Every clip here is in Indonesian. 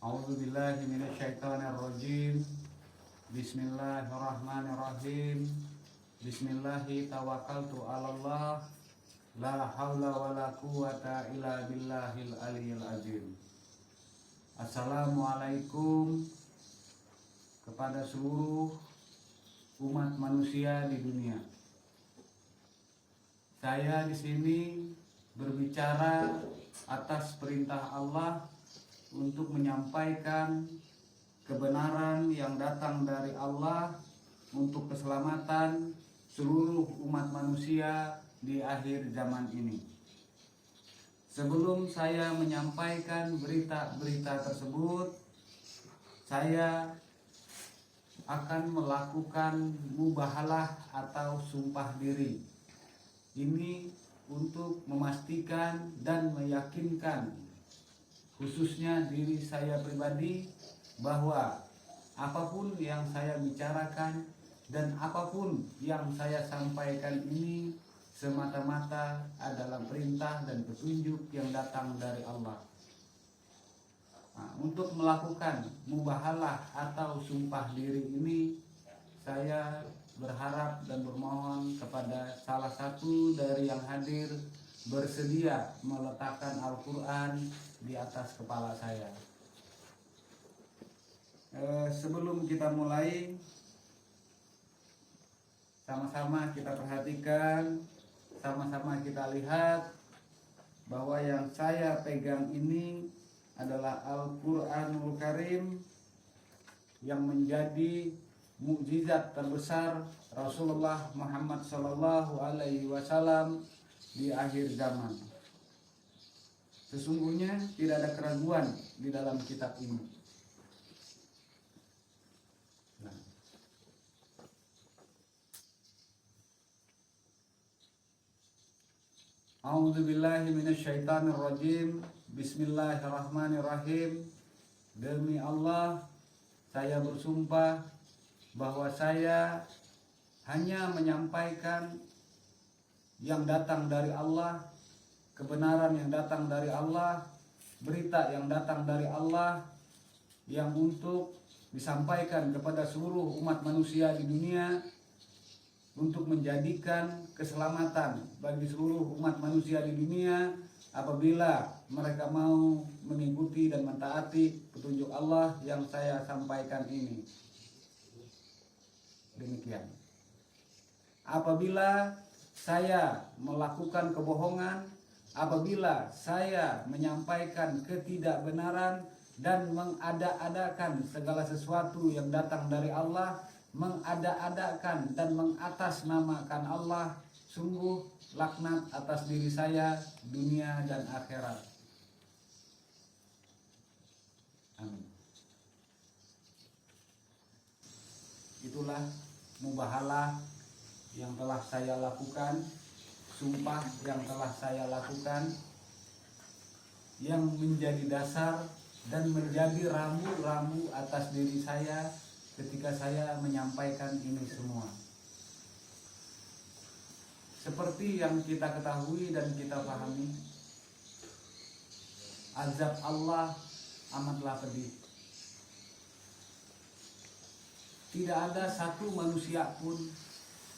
A'udzubillahi minasyaitonirrajim. Bismillahirrahmanirrahim. Bismillahi tawakkaltu 'alallah. La haula wala quwata illa billahil aliyyil azim. Assalamualaikum kepada seluruh umat manusia di dunia. Saya di sini berbicara atas perintah Allah untuk menyampaikan kebenaran yang datang dari Allah untuk keselamatan seluruh umat manusia di akhir zaman ini. Sebelum saya menyampaikan berita-berita tersebut, saya akan melakukan mubahalah atau sumpah diri. Ini untuk memastikan dan meyakinkan khususnya diri saya pribadi bahwa apapun yang saya bicarakan dan apapun yang saya sampaikan ini semata-mata adalah perintah dan petunjuk yang datang dari Allah. Untuk melakukan mubahalah atau sumpah diri ini, saya berharap dan bermohon kepada salah satu dari yang hadir bersedia meletakkan Al-Quran di atas kepala saya. Sebelum kita mulai, sama-sama kita perhatikan, sama-sama kita lihat bahwa yang saya pegang ini adalah Al-Quranul Karim yang menjadi mukjizat terbesar Rasulullah Muhammad SAW di akhir zaman. Sesungguhnya tidak ada keraguan di dalam kitab ini. A'udzubillahi minasyaitonirrajim. Bismillahirrahmanirrahim. Demi Allah, saya bersumpah bahwa saya hanya menyampaikan yang datang dari Allah, kebenaran yang datang dari Allah, berita yang datang dari Allah, yang untuk disampaikan kepada seluruh umat manusia di dunia, untuk menjadikan keselamatan bagi seluruh umat manusia di dunia apabila mereka mau mengikuti dan mentaati petunjuk Allah yang saya sampaikan ini. Demikian. Apabila saya melakukan kebohongan, apabila saya menyampaikan ketidakbenaran dan mengada-adakan segala sesuatu yang datang dari Allah, mengada-adakan dan mengatasnamakan Allah, sungguh laknat atas diri saya dunia dan akhirat. Amin. Itulah mubahalah yang telah saya lakukan, sumpah yang telah saya lakukan, yang menjadi dasar dan menjadi rambu-rambu atas diri saya ketika saya menyampaikan ini semua. Seperti yang kita ketahui dan kita pahami, azab Allah amatlah pedih. Tidak ada satu manusia pun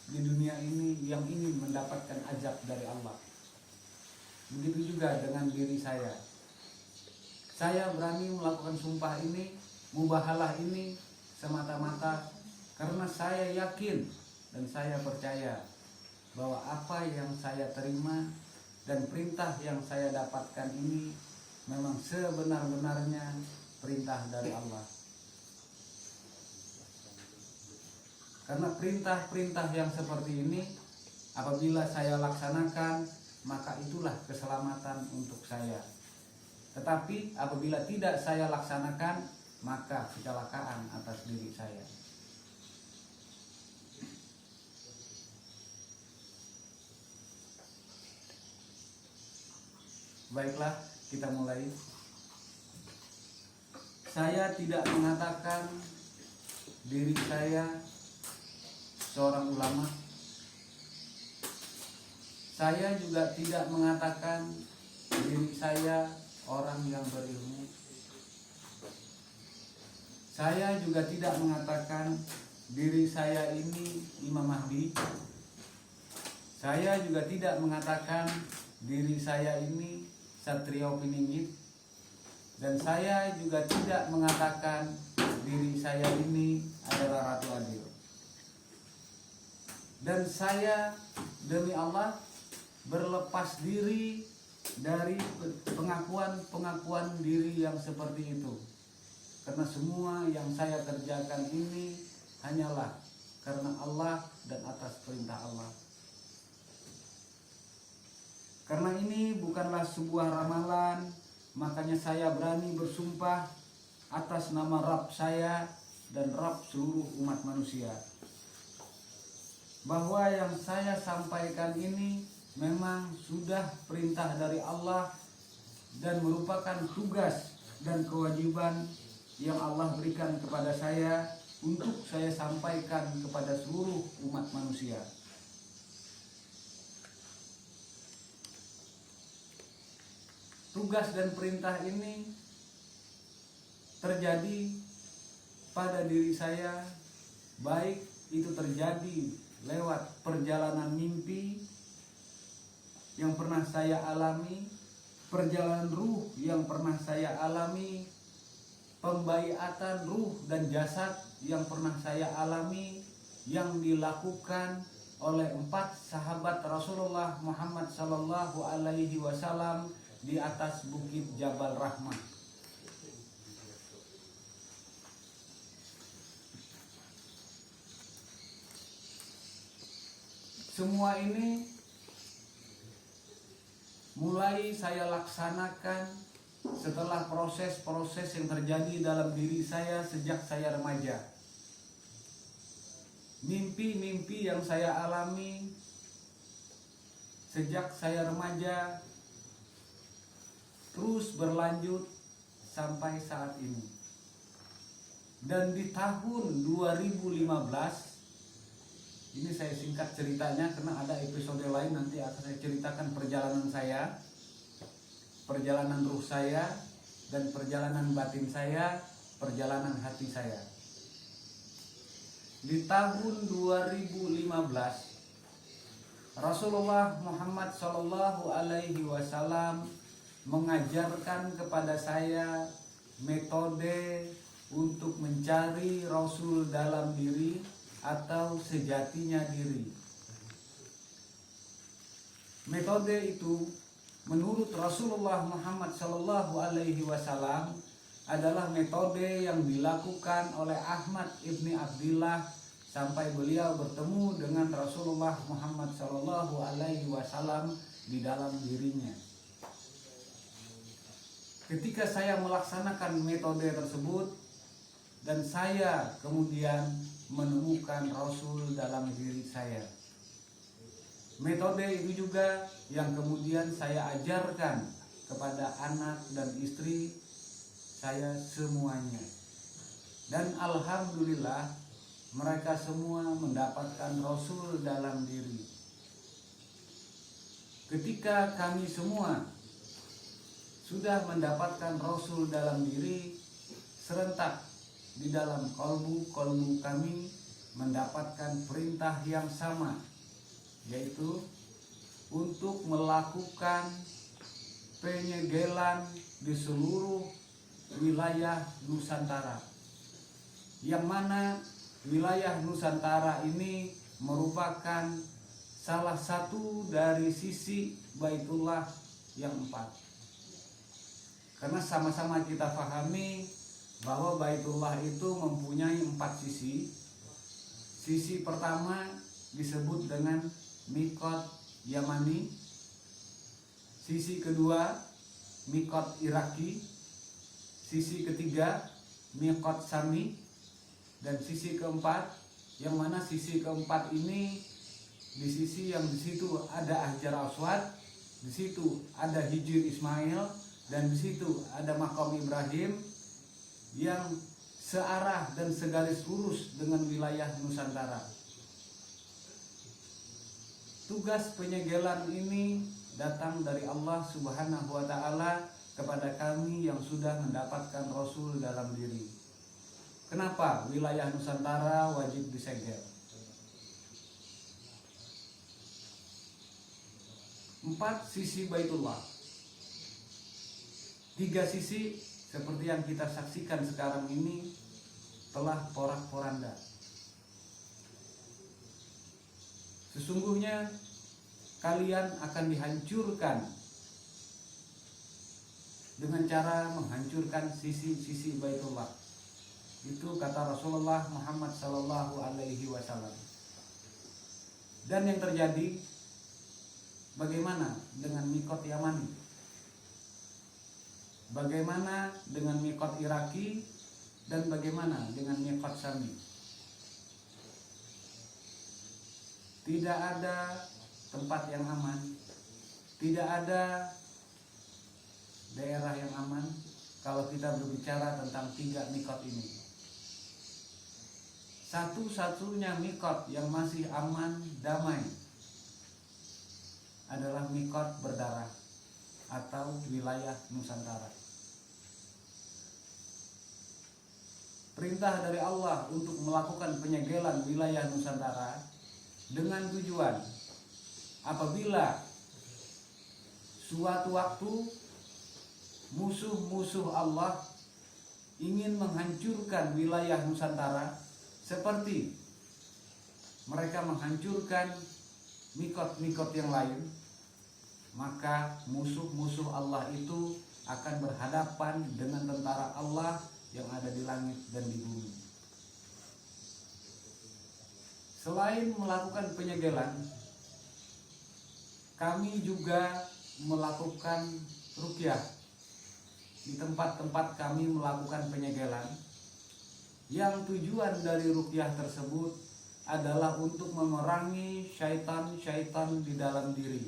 di dunia ini yang ingin mendapatkan azab dari Allah. Begitu juga dengan diri saya. Saya berani melakukan sumpah ini, mubahalah ini semata-mata karena saya yakin dan saya percaya bahwa apa yang saya terima dan perintah yang saya dapatkan ini memang sebenar-benarnya perintah dari Allah. Karena perintah-perintah yang seperti ini apabila saya laksanakan, maka itulah keselamatan untuk saya. Tetapi apabila tidak saya laksanakan, maka kecelakaan atas diri saya. Baiklah, kita mulai. Saya tidak mengatakan diri saya seorang ulama. Saya juga tidak mengatakan diri saya orang yang berilmu. Saya juga tidak mengatakan diri saya ini Imam Mahdi. Saya juga tidak mengatakan diri saya ini Satrio Piningit. Dan saya juga tidak mengatakan diri saya ini adalah Ratu Adil. Dan saya demi Allah berlepas diri dari pengakuan diri yang seperti itu. Karena semua yang saya kerjakan ini hanyalah karena Allah dan atas perintah Allah. Karena ini bukanlah sebuah ramalan, makanya saya berani bersumpah atas nama Rabb saya dan Rabb seluruh umat manusia, bahwa yang saya sampaikan ini memang sudah perintah dari Allah dan merupakan tugas dan kewajiban yang Allah berikan kepada saya untuk saya sampaikan kepada seluruh umat manusia. Tugas dan perintah ini terjadi pada diri saya, baik itu terjadi lewat perjalanan mimpi yang pernah saya alami, perjalanan ruh yang pernah saya alami, pembaiatan ruh dan jasad yang pernah saya alami, yang dilakukan oleh 4 sahabat Rasulullah Muhammad Sallallahu Alaihi Wasallam di atas bukit Jabal Rahmah. Semua ini mulai saya laksanakan setelah proses-proses yang terjadi dalam diri saya sejak saya remaja. Mimpi-mimpi yang saya alami sejak saya remaja terus berlanjut sampai saat ini. Dan di tahun 2015, ini saya singkat ceritanya karena ada episode lain, nanti akan saya ceritakan perjalanan saya, perjalanan ruh saya, dan perjalanan batin saya, perjalanan hati saya. Di tahun 2015, Rasulullah Muhammad Sallallahu Alaihi Wasallam mengajarkan kepada saya metode untuk mencari Rasul dalam diri atau sejatinya diri. Metode itu menurut Rasulullah Muhammad Sallallahu Alaihi Wasallam adalah metode yang dilakukan oleh Ahmad ibni Abdillah sampai beliau bertemu dengan Rasulullah Muhammad Sallallahu Alaihi Wasallam di dalam dirinya. Ketika saya melaksanakan metode tersebut dan saya kemudian menemukan Rasul dalam diri saya. Metode itu juga yang kemudian saya ajarkan kepada anak dan istri saya semuanya. Dan alhamdulillah mereka semua mendapatkan Rasul dalam diri. Ketika kami semua sudah mendapatkan Rasul dalam diri, serentak di dalam kolbu kami mendapatkan perintah yang sama, yaitu untuk melakukan penyegelan di seluruh wilayah Nusantara, yang mana wilayah Nusantara ini merupakan salah satu dari sisi Baitullah yang 4. Karena sama-sama kita pahami bahwa Baitullah itu mempunyai 4 sisi. Sisi pertama disebut dengan Mikot Yamani. Sisi kedua Mikot Iraki. Sisi ketiga Mikot Sami. Dan sisi keempat, yang mana sisi keempat ini di sisi yang di situ ada Hajar Aswad, di situ ada Hijir Ismail, dan di situ ada Maqam Ibrahim yang searah dan segaris lurus dengan wilayah Nusantara. Tugas penyegelan ini datang dari Allah Subhanahu wa Ta'ala kepada kami yang sudah mendapatkan Rasul dalam diri. Kenapa wilayah Nusantara wajib disegel? 4 sisi Baitullah, 3 sisi seperti yang kita saksikan sekarang ini telah porak-poranda. Sesungguhnya kalian akan dihancurkan dengan cara menghancurkan sisi-sisi Baitullah. Itu kata Rasulullah Muhammad sallallahu alaihi wasallam. Dan yang terjadi, bagaimana dengan Mikot Yamani? Bagaimana dengan Mikot Iraki? Dan bagaimana dengan Mikot Syami? Tidak ada tempat yang aman, tidak ada daerah yang aman kalau kita berbicara tentang 3 Mikot ini. Satu-satunya Mikot yang masih aman, damai adalah Mikot berdarah atau wilayah Nusantara. Perintah dari Allah untuk melakukan penyegelan wilayah Nusantara dengan tujuan apabila suatu waktu musuh-musuh Allah ingin menghancurkan wilayah Nusantara seperti mereka menghancurkan Mikot-Mikot yang lain, maka musuh-musuh Allah itu akan berhadapan dengan tentara Allah yang ada di langit dan di bumi. Selain melakukan penyegelan, kami juga melakukan ruqyah. Di tempat-tempat kami melakukan penyegelan, yang tujuan dari ruqyah tersebut adalah untuk memerangi syaitan-syaitan di dalam diri.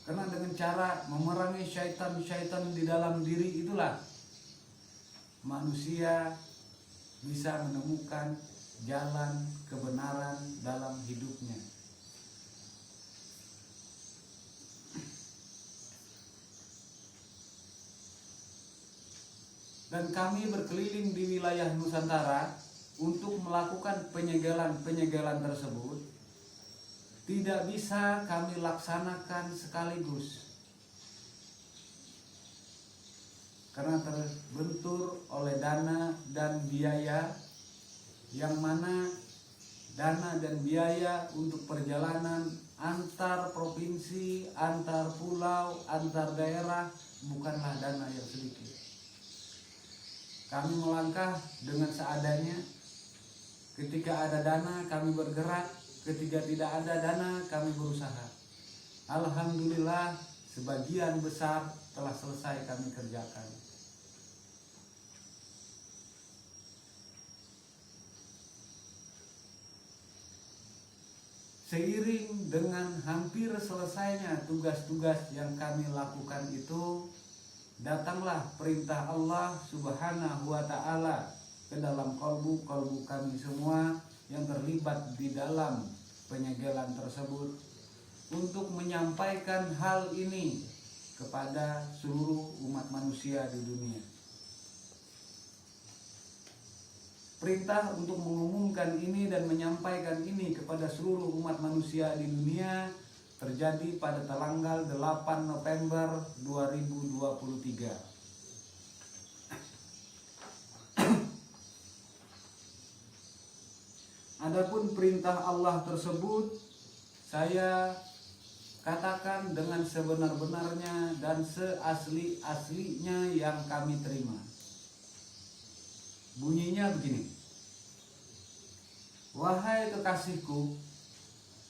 Karena dengan cara memerangi syaitan-syaitan di dalam diri itulah manusia bisa menemukan jalan kebenaran dalam hidupnya. Dan kami berkeliling di wilayah Nusantara untuk melakukan penyegelan-penyegelan tersebut. Tidak bisa kami laksanakan sekaligus karena terbentur oleh dana dan biaya, yang mana dana dan biaya untuk perjalanan antar provinsi, antar pulau, antar daerah bukanlah dana yang sedikit. Kami melangkah dengan seadanya. Ketika ada dana kami bergerak, ketika tidak ada dana kami berusaha. Alhamdulillah sebagian besar telah selesai kami kerjakan. Seiring dengan hampir selesainya tugas-tugas yang kami lakukan itu, datanglah perintah Allah Subhanahu wa ta'ala ke dalam kalbu-kalbu kami semua yang terlibat di dalam penyegelan tersebut untuk menyampaikan hal ini kepada seluruh umat manusia di dunia. Perintah untuk mengumumkan ini dan menyampaikan ini kepada seluruh umat manusia di dunia terjadi pada tanggal 8 November 2023. Adapun perintah Allah tersebut saya katakan dengan sebenar-benarnya dan seasli-aslinya yang kami terima. Bunyinya begini: wahai kekasihku,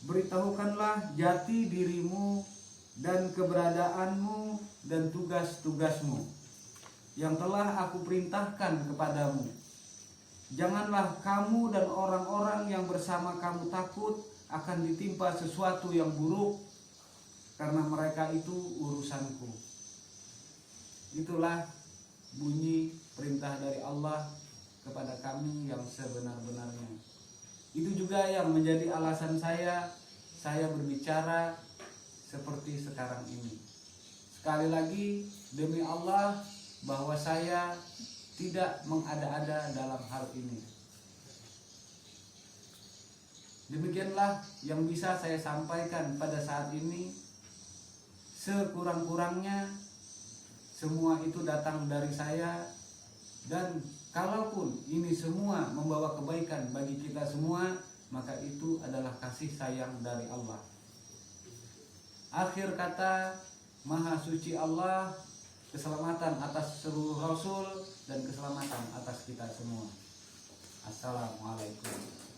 beritahukanlah jati dirimu dan keberadaanmu dan tugas-tugasmu yang telah aku perintahkan kepadamu. Janganlah kamu dan orang-orang yang bersama kamu takut akan ditimpa sesuatu yang buruk, karena mereka itu urusanku. Itulah bunyi perintah dari Allah kepada kami yang sebenar-benarnya. Itu juga yang menjadi alasan saya berbicara seperti sekarang ini. Sekali lagi, demi Allah bahwa saya tidak mengada-ada dalam hal ini. Demikianlah yang bisa saya sampaikan pada saat ini. Sekurang-kurangnya semua itu datang dari saya, dan kalaupun ini semua membawa kebaikan bagi kita semua, maka itu adalah kasih sayang dari Allah. Akhir kata, Maha Suci Allah, keselamatan atas seluruh Rasul dan keselamatan atas kita semua. Assalamualaikum.